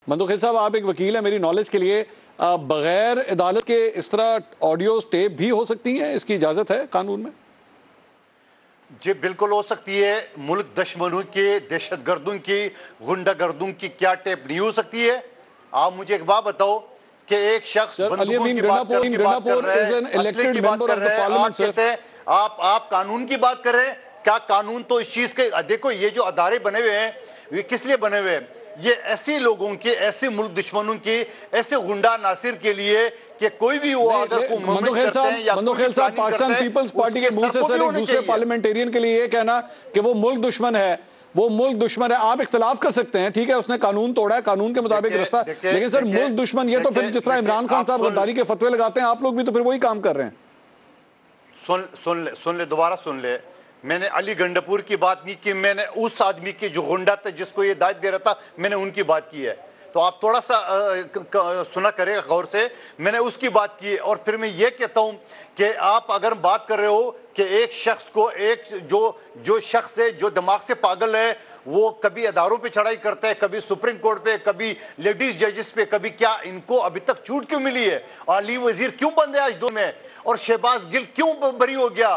मंदोखेल साहब, आप एक वकील हैं, मेरी नॉलेज के लिए बगैर अदालत के इस तरह ऑडियो टेप भी हो सकती हैं? इसकी इजाज़त है कानून में? जी बिल्कुल हो सकती है। मुल्क दुश्मनों की, दहशतगर्दों की, गुंडागर्दों की क्या टेप नहीं हो सकती है? आप मुझे एक बात बताओ कि एक शख्स बंदूकों की बात कर रहा है, असले की बात कर रहा है, आप कहते हैं आप कानून की बात कर रहे हैं। क्या कानून तो इस चीज के, देखो ये जो अदारे बने हुए हैं ये किस लिए बने हुए हैं? ये ऐसे लोगों के, ऐसे मुल्क दुश्मनों की, ऐसे गुंडा नासिर के लिए कि कोई भी वो अगर को मूवमेंट करते हैं या मंदोखेल साहब, पाकिस्तान पीपल्स पार्टी के मुंह से सर एक दूसरे पार्लियामेंटेरियन के लिए ये कहना कि वो मुल्क दुश्मन है, वो मुल्क दुश्मन है, आप इख्तिलाफ कर सकते हैं, ठीक है, उसने कानून तोड़ा है, कानून के मुताबिक रास्ता, लेकिन सर मुल्क दुश्मन ये तो फिर जिस तरह इमरान खान साहब गद्दारी के फतवे लगाते हैं, आप लोग भी तो फिर वही काम कर रहे हैं। सुन ले, दोबारा सुन ले। मैंने अली गंडापुर की बात नहीं की, मैंने उस आदमी की जो गुंडा था जिसको ये दाद दे रहा था, मैंने उनकी बात की है। तो आप थोड़ा सा सुना करें गौर से, मैंने उसकी बात की है। और फिर मैं ये कहता हूँ कि आप अगर बात कर रहे हो कि एक शख्स को, एक जो शख्स है जो दिमाग से पागल है, वो कभी अदारों पे चढ़ाई करता है, कभी सुप्रीम कोर्ट पे, कभी लेडीज जजेस पे, कभी क्या, इनको अभी तक छूट क्यों मिली है? अली वजीर क्यों बंद है आज दो में? और शहबाज गिल क्यों बरी हो गया?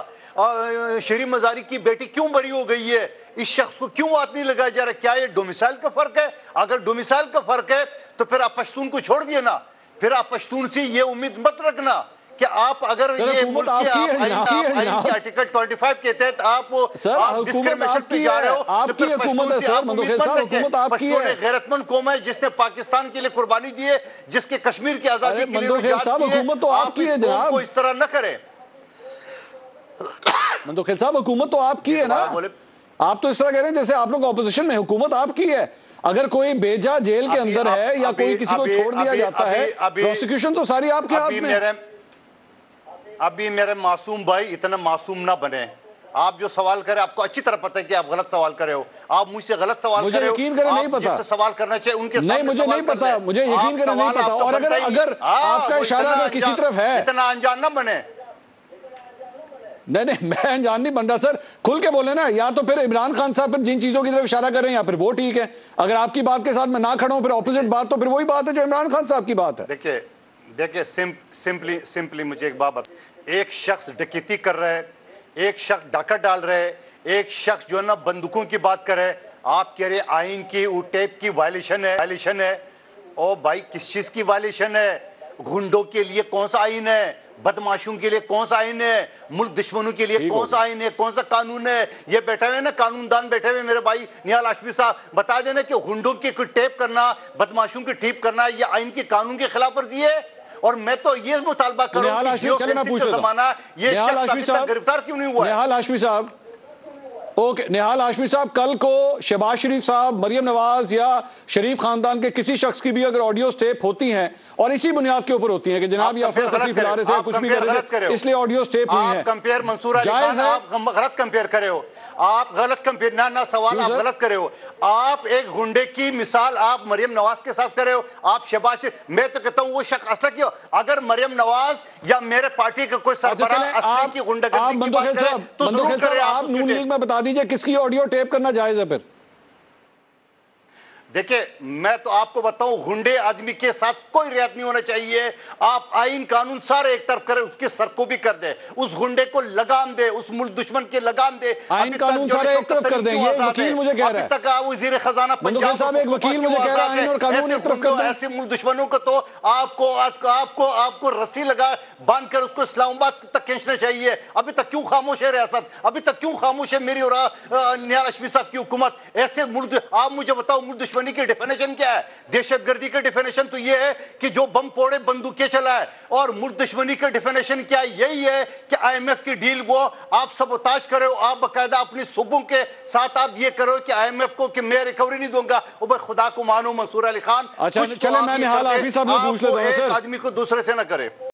शरीफ मजारी की बेटी क्यों बरी हो गई है? इस शख्स को क्यों हाथ नहीं लगाया जा रहा? क्या ये डोमिसाइल का फर्क है? अगर डोमिसाइल का फर्क है तो फिर आप पश्तून को छोड़ दिए ना, फिर आप पश्तून से ये उम्मीद मत रखना कि आप अगर ये मुल्क के आर्टिकल 25 के तहत आप डिस्क्रिमिनेशन पे जा रहे हो, तो फिर पश्तून से आप उम्मीद मत रखें। पश्तून एक गैरतमंद कौम है जिसने पाकिस्तान के लिए कुर्बानी दी है, जिसके कश्मीर की आजादी के लिए आप इस कौम को इस तरह न करें। मंदोखेल साहब, हुकूमत तो आपकी है ना, आप तो इस तरह कह रहे हैं जैसे आप लोग ऑपोजिशन में, हुकूमत आपकी है। अगर कोई बेजा जेल के अंदर है या कोई किसी को छोड़ दिया जाता है, प्रोसिक्यूशन तो सारी आपके हाथ में। अभी मेरे मासूम भाई इतना मासूम ना बने। आप जो सवाल करें, आपको अच्छी तरह पता है कि आप गलत सवाल कर रहे हो। आप मुझसे गलत सवाल कर रहे हो। यकीन करें नहीं पता, जिससे सवाल करना चाहिए उनके सामने मुझे नहीं पता, मुझे यकीन करें नहीं पता। और अगर आपका इशारा अगर किसी तरफ है, इतना अनजान ना बने। नहीं मैं अनजान नहीं बन रहा सर, खुल के बोले ना। या तो फिर इमरान खान साहब फिर जिन चीजों की तरफ इशारा कर रहे हैं, या फिर वो ठीक है। अगर आपकी बात के साथ मैं ना खड़ा हूं, फिर ऑपोजिट बात, तो फिर वही बात है जो इमरान खान साहब की बात है। देखिए सिंपली मुझे एक बात, एक शख्स डकैती कर रहा है, एक शख्स डाका डाल रहा है, एक शख्स जो है ना बंदूकों की बात कर रहा है। आप कह रहे आइन की वो टेप की वायलेशन है। ओ भाई, किस चीज की वायलेशन है? गुंडों के लिए कौन सा आइन है? बदमाशों के लिए कौन सा आइन है? मुल्क दुश्मनों के लिए कौन सा आइन है? कौन सा कानून है? ये बैठे हुए ना कानूनदान बैठे हुए मेरे भाई निहाल हाशमी साहब, बता देना कि गुंडों की टेप करना, बदमाशों की टेप करना, ये आइन के कानून के खिलाफ वर्जी है। और मैं तो ये मुतालबा करूं कि जमाना ये शख्स अभी तक गिरफ्तार क्यों नहीं हुआ है? निहाल हाशमी साहब, ओके, निहाल हाशमी साहब, कल को शहबाज शरीफ साहब, मरियम नवाज या शरीफ खानदान के किसी शख्स की भी अगर ऑडियो टेप होती हैं और इसी बुनियाद के ऊपर होती हैं कि जनाब ये अफरा तफरी फैला रहे थे, कुछ भी कर रहे थे, इसलिए ऑडियो टेप हुई है, कंपेयर मंसूर अली खान, आप गलत कंपेयर कर रहे हो। आप गलत कंपेयर ना सवाल आप गलत कर रहे हो। आप एक गुंडे की मिसाल आप मरियम नवाज के साथ कर रहे हो। आप शहबाज, मैं तो कहता हूँ वो शख्स असला क्यों, अगर मरियम नवाज या मेरे पार्टी का कोई सरबराह असली की गुंडागर्दी की बात करे तो जरूर करें। आप नून लीग में बता दीजिए किसकी ऑडियो टेप करना जायज है फिर? देखिए, मैं तो आपको बताऊं, गुंडे आदमी के साथ कोई रियायत नहीं होना चाहिए। आप आइन कानून सारे एक तरफ करें, उसके सर को भी कर दे, उस गुंडे को लगाम दे, उस मुल्क दुश्मन के लगाम दे। आइन कानून सारे एक तरफ कर दें, ये वकील मुझे कह रहा है। अभी तक वज़ीर खजाना पंजाब साहब, एक वकील मुझे कह रहा है आइन और कानून एक तरफ कर दें। ऐसे मुल्क दुश्मनों को तो आपको रस्सी लगा बांध कर उसको इस्लामाबाद तक खींचना चाहिए। अभी तक क्यों खामोश है रियासत? अभी तक क्यों खामोश है मेरी और निहाल हाशमी साहब की हुकूमत? ऐसे मुल्क, आप मुझे बताओ मुल्क दुश्मनी की डेफिनेशन क्या है? दहशतगर्दी की डेफिनेशन तो ये है कि जो बम फोड़े, बंदूकें चलाए। और मुल्क दुश्मनी का डेफिनेशन क्या है? यही है कि IMF की डील वो आप सबोताज करो, आप बकायदा अपनी सूबों के साथ आप ये करो कि IMF को कि मैं रिकवरी नहीं दूंगा। ओ भाई खुदा को मानो मंसूर अली खान, अच्छा चले मैं निहाल हाशमी साहब को पूछ लेता हूं सर, आदमी को दूसरे से ना करे।